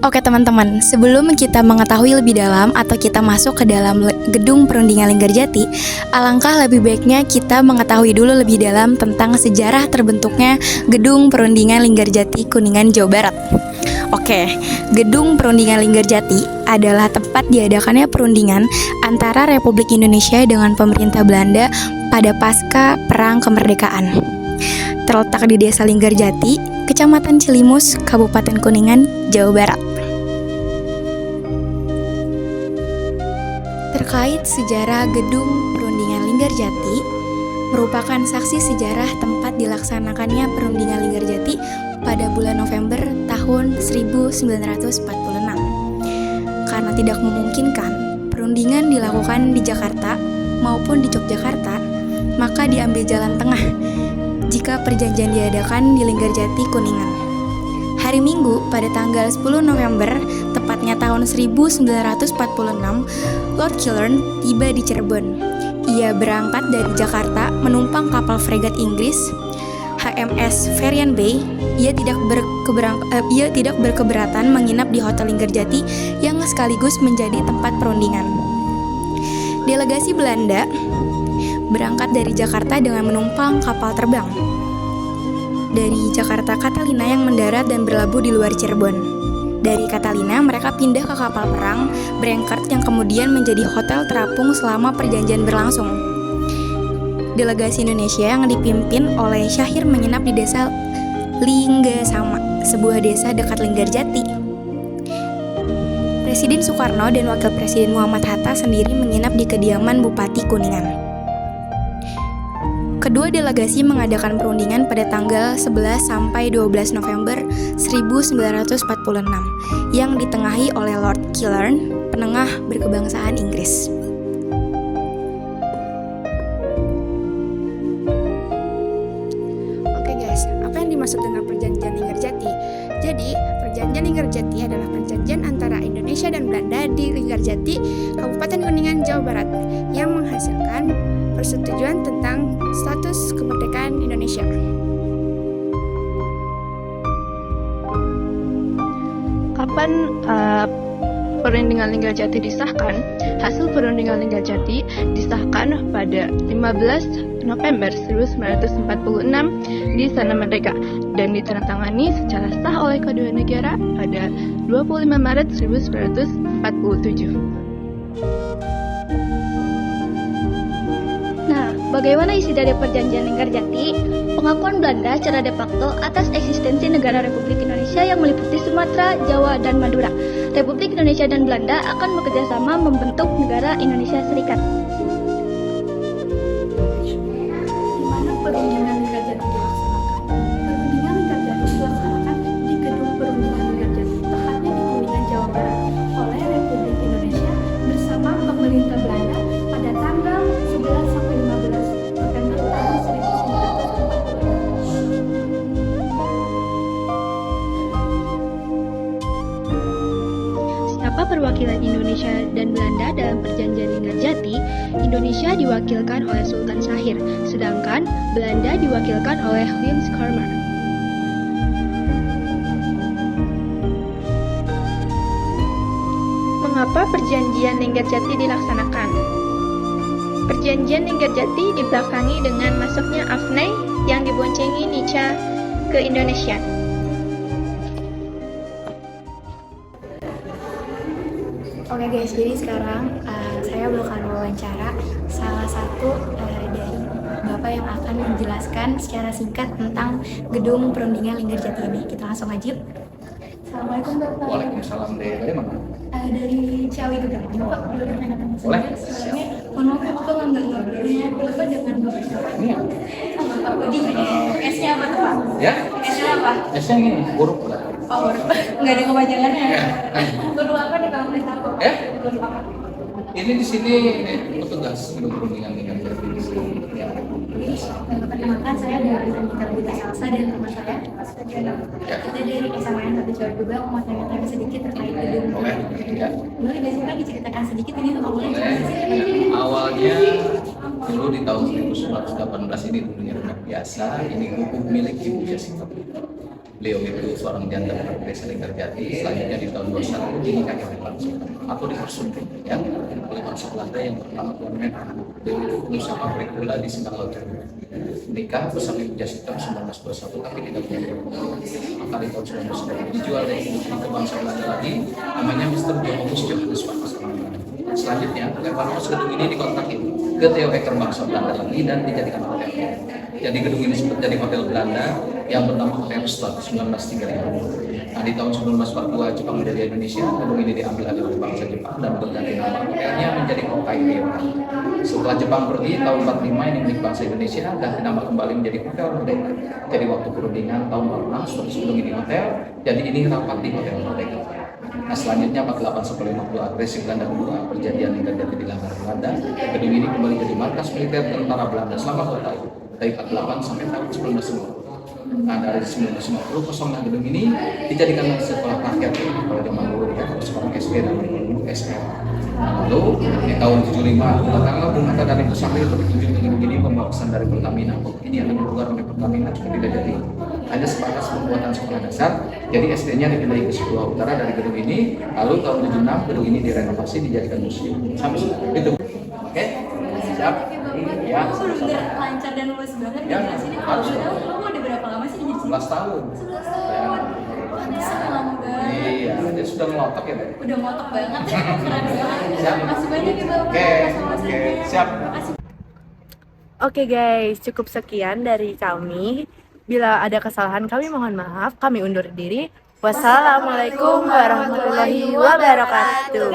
Oke teman-teman, sebelum kita mengetahui lebih dalam atau kita masuk ke dalam gedung perundingan Linggarjati, alangkah lebih baiknya kita mengetahui dulu lebih dalam tentang sejarah terbentuknya gedung perundingan Linggarjati Kuningan, Jawa Barat. Oke, gedung perundingan Linggarjati adalah tempat diadakannya perundingan antara Republik Indonesia dengan pemerintah Belanda pada pasca Perang Kemerdekaan. Terletak di Desa Linggarjati, Kecamatan Cilimus, Kabupaten Kuningan, Jawa Barat. Terkait sejarah gedung perundingan Linggarjati, merupakan saksi sejarah tempat dilaksanakannya perundingan Linggarjati pada bulan November tahun 1946. Karena tidak memungkinkan perundingan dilakukan di Jakarta maupun di Yogyakarta, maka diambil jalan tengah jika perjanjian diadakan di Linggarjati Kuningan. Hari Minggu pada tanggal 10 November, tepatnya tahun 1946, Lord Killern tiba di Cirebon. Ia berangkat dari Jakarta menumpang kapal fregat Inggris HMS Varian Bay. Ia tidak berkeberatan menginap di Hotel Linggarjati yang sekaligus menjadi tempat perundingan. Delegasi Belanda berangkat dari Jakarta dengan menumpang kapal terbang dari Jakarta Catalina yang mendarat dan berlabuh di luar Cirebon. Dari Catalina mereka pindah ke kapal perang Brancard yang kemudian menjadi hotel terapung selama perjanjian berlangsung. Delegasi Indonesia yang dipimpin oleh Syahir menginap di desa Linggasama, sebuah desa dekat Linggarjati. Presiden Soekarno dan Wakil Presiden Muhammad Hatta sendiri menginap di kediaman Bupati Kuningan. Kedua delegasi mengadakan perundingan pada tanggal 11 sampai 12 November 1946 yang ditengahi oleh Lord Killern, penengah berkebangsaan Inggris. Oke guys, apa yang dimaksud dengan perjanjian Linggarjati? Jadi, perjanjian Linggarjati adalah perjanjian antara Indonesia dan Belanda di Linggarjati, Kabupaten Kuningan, Jawa Barat, yang menghasilkan persetujuan tentang status kemerdekaan Indonesia. Kapan perundingan Linggarjati disahkan? Hasil perundingan Linggarjati disahkan pada 15 November 1946 di Istana Merdeka dan ditandatangani secara sah oleh kedua negara pada 25 Maret 1947. Bagaimana isi dari perjanjian Linggarjati? Pengakuan Belanda secara de facto atas eksistensi negara Republik Indonesia yang meliputi Sumatera, Jawa, dan Madura. Republik Indonesia dan Belanda akan bekerjasama membentuk negara Indonesia Serikat. Di mana perundingan Linggarjati dilaksanakan? Perundingan Linggarjati dilaksanakan di gedung perundingan Linggarjati, tepatnya di Kuningan, Jawa Barat, oleh Republik Indonesia bersama pemerintah Belanda pada tanggal 11 sampai 15 November tahun 1946. Siapa perwakilan Indonesia dan Belanda dalam perjanjian Linggarjati? Indonesia diwakilkan oleh Sultan Syahir, sedangkan Belanda diwakilkan oleh Willem Korver. Mengapa perjanjian Linggarjati dilaksanakan? Perjanjian Linggarjati dibelakangi dengan masuknya Afnay yang diboncengi Nica ke Indonesia. Oke guys, jadi sekarang saya bakal wawancara salah satu dari Bapak yang akan menjelaskan secara singkat tentang gedung perundingan Linggarjati ini. Kita langsung aja yuk. Assalamualaikum Bapak. Waalaikumsalam. Dari mana? Dari Ciawi juga. Bapak boleh perkenalkan Boleh. sebenarnya mohon maaf Bapak nggak ngerti Bapak dengan Bapak. Ini ya? Sama Bapak Budi. S-nya apa tuh Pak? Ya? S-nya apa? S-nya gini, huruf lah. Oh, nggak ada kepanjangannya. Guru apa nih kalau boleh tahu? Ya? Guru apa? Ini di sini petugas gedung perundingan Linggarjati di sini. Ya. Perkenalkan saya dari Anita Budi Salsa dan teman saya. Kita dari SMAN 1 Jawa juga mau tanya-tanya sedikit terkait gedung. Boleh. Ya. Boleh nggak sih Pak diceritakan sedikit ini awalnya? Awalnya dulu di tahun 1918 ini tentunya rumah biasa. Ini buku milik Ibu Jessica. Beliau itu seorang janda pada desa Linggarjati. Selanjutnya di tahun 21 dinikahi oleh bangsa atau dipersunting ya oleh bangsa Belanda yang pertama Tuan Beliau itu pengusaha pabrik gula di Sindang Laut. Nikah bersama Ibu Jasita 1921 tapi tidak punya maka di tahun 1920 dijual dari ke bangsa Belanda lagi, namanya Mr. Johannes Johannes Marcus. Selanjutnya, Lepanos gedung ini dikontrakin ke Theo Hacker bangsa Belanda lagi dan dijadikan hotel. Jadi gedung ini sempat jadi hotel Belanda yang bernama Hotel Stad 1935. Nah, di tahun 1942 Jepang menjadi Indonesia, gedung ini diambil alih oleh bangsa Jepang dan berganti nama hotelnya menjadi Hokkaido. Setelah Jepang pergi tahun 45 ini milik bangsa Indonesia ganti nama kembali menjadi Hotel Merdeka. Jadi waktu perundingan tahun 46 status gedung ini hotel, jadi ini rapat di Hotel Merdeka. Nah, selanjutnya 48 sampai 50 agresi Belanda kedua, perjanjian Linggarjati dilanggar Belanda. Gedung ini kembali jadi markas militer tentara Belanda selama 2 tahun, dari 48 sampai tahun 1950. Nah, dari 1950 kosongnya gedung ini dijadikan sekolah rakyat pada zaman dulu ya, sekolah SD dan SM. Lalu di tahun 75 datanglah Bung Hatta dari Pesantren untuk ditunjuk dengan begini pembahasan dari Pertamina. Ini akan keluar oleh Pertamina juga tidak jadi. Hanya sebatas pembuatan sekolah dasar. Jadi SD-nya dipindahi ke sekolah utara dari gedung ini. Lalu tahun 76 gedung ini direnovasi dijadikan museum. Sampai sekarang itu. Oke? Siap? Ya. Benar lancar dan luas banget Ya, di sini. Kalau harus. boleh tahu, kamu udah berapa lama sih di sini? 11 tahun. 11 tahun. Pantesan lama banget. Iya, dia sudah ngelotok ya, Pak? Udah motok banget. Keren banget. Siap. Makasih banyak ya Bapak. Oke, atas oke, wawasannya. siap. Makasih. Oke guys, cukup sekian dari kami. Bila ada kesalahan kami mohon maaf. Kami undur diri. Wassalamualaikum warahmatullahi wabarakatuh.